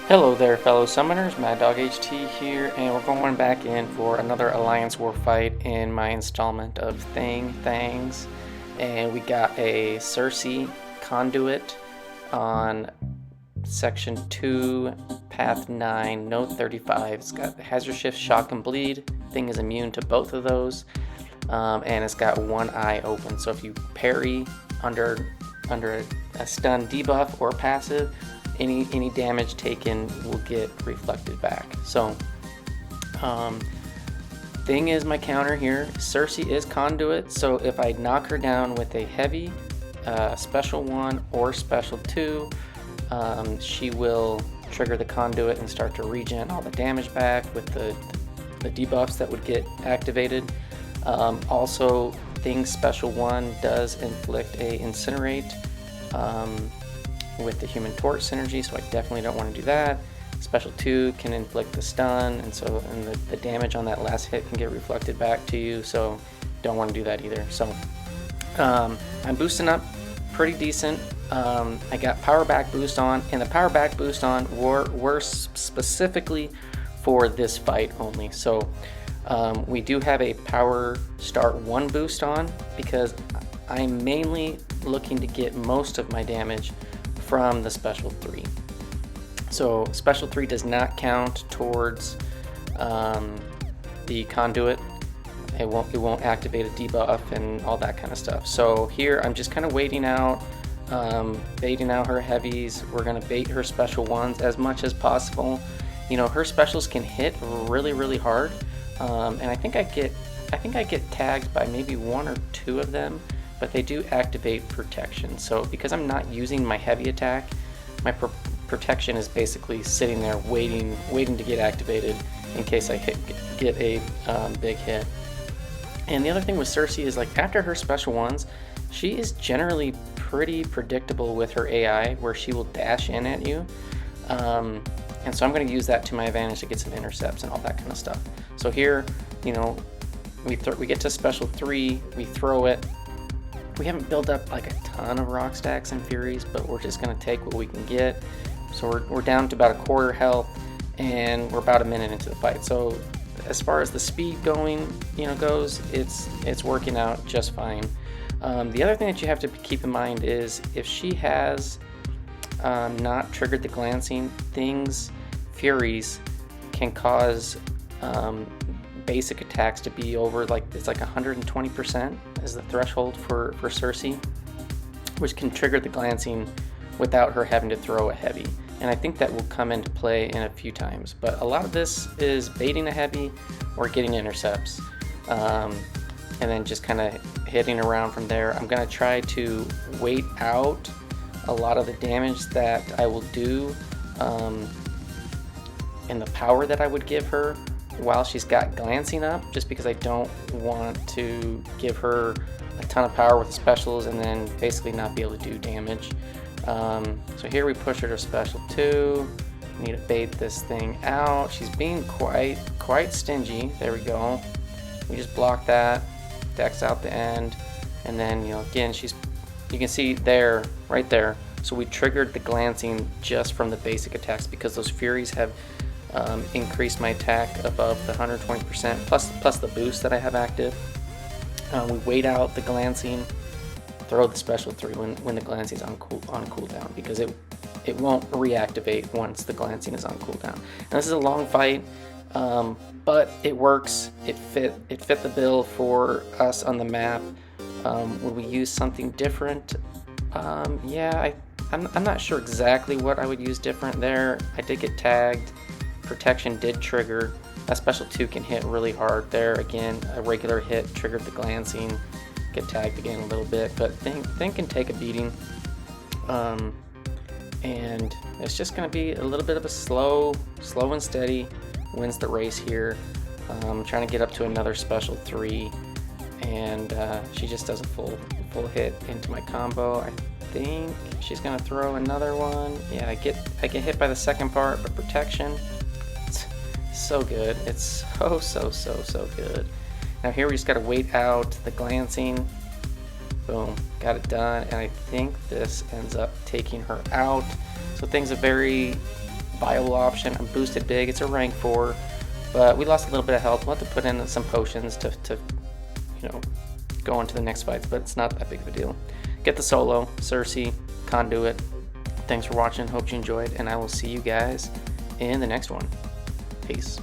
Hello there, fellow summoners. Mad Dog HT here, and we're going back in for another Alliance War fight in my installment of Thangs. And we got a Sersi Conduit on Section 2, Path 9, Node 35. It's got Hazard Shift, Shock, and Bleed. Thing is immune to both of those, and it's got one eye open. So if you parry under a stun debuff or passive, any damage taken will get reflected back. So thing is, my counter here, Sersi is Conduit, so if I knock her down with a heavy, special 1 or special 2, she will trigger the Conduit and start to regen all the damage back with the debuffs that would get activated. Also, Thing's special 1 does inflict a Incinerate with the Human Torch synergy, so I definitely don't want to do that. Special 2 can inflict the stun, and the damage on that last hit can get reflected back to you, so don't want to do that either. So I'm boosting up pretty decent. I got power back boost on, and the power back boost on were specifically for this fight only. So we do have a power start 1 boost on because I'm mainly looking to get most of my damage from the special 3. So special 3 does not count towards the Conduit. It won't activate a debuff and all that kind of stuff. So here I'm just kind of waiting out, baiting out her heavies. We're gonna bait her special 1s as much as possible. You know, her specials can hit really hard, and I think I get tagged by maybe 1 or 2 of them, but they do activate protection. So because I'm not using my heavy attack, my protection is basically sitting there waiting to get activated in case I get a big hit. And the other thing with Sersi is, like, after her special 1s, she is generally pretty predictable with her AI, where she will dash in at you. And so I'm going to use that to my advantage to get some intercepts and all that kind of stuff. So here, you know, we get to special 3, we throw it. We haven't built up like a ton of rock stacks and furies, but we're just going to take what we can get. So we're down to about a quarter health, and we're about a minute into the fight. So as far as the speed goes, it's working out just fine. The other thing that you have to keep in mind is if she has not triggered the glancing, Thing's furies can cause basic attacks to be over, like, it's like 120% is the threshold for Sersi, which can trigger the glancing without her having to throw a heavy. And I think that will come into play in a few times. But a lot of this is baiting a heavy or getting intercepts, and then just kind of hitting around from there. I'm going to try to wait out a lot of the damage that I will do and the power that I would give her while she's got glancing up, just because I don't want to give her a ton of power with the specials and then basically not be able to do damage. So here we push her to special 2. Need to bait this thing out. She's being quite stingy. There we go. We just block that, dex out the end, and then, you know, again, you can see there, right there. So we triggered the glancing just from the basic attacks because those furies have increased my attack above the 120% plus the boost that I have active. We wait out the glancing, throw the special 3 when the glancing is on cooldown, because it won't reactivate once the glancing is on cooldown. Now this is a long fight, but it works. It fit the bill for us on the map. Would we use something different? Yeah, I'm not sure exactly what I would use different there. I did get tagged. Protection did trigger. That special 2 can hit really hard there. Again, a regular hit triggered the glancing. Get tagged again a little bit, but Thing can take a beating. And it's just going to be a little bit of a slow and steady wins the race here. Trying to get up to another special 3, and she just does a full hit into my combo. I think she's going to throw another one. Yeah, I get hit by the second part, but protection, it's so good. It's so good. Now here we just got to wait out the glancing. Boom, got it done, and I think this ends up taking her out. So Thing's a very viable option. I'm boosted big, it's a rank 4, but we lost a little bit of health. We'll have to put in some potions to you know, go on to the next fights, but it's not that big of a deal. Get the solo, Sersi, Conduit. Thanks for watching, hope you enjoyed, and I will see you guys in the next one. Peace.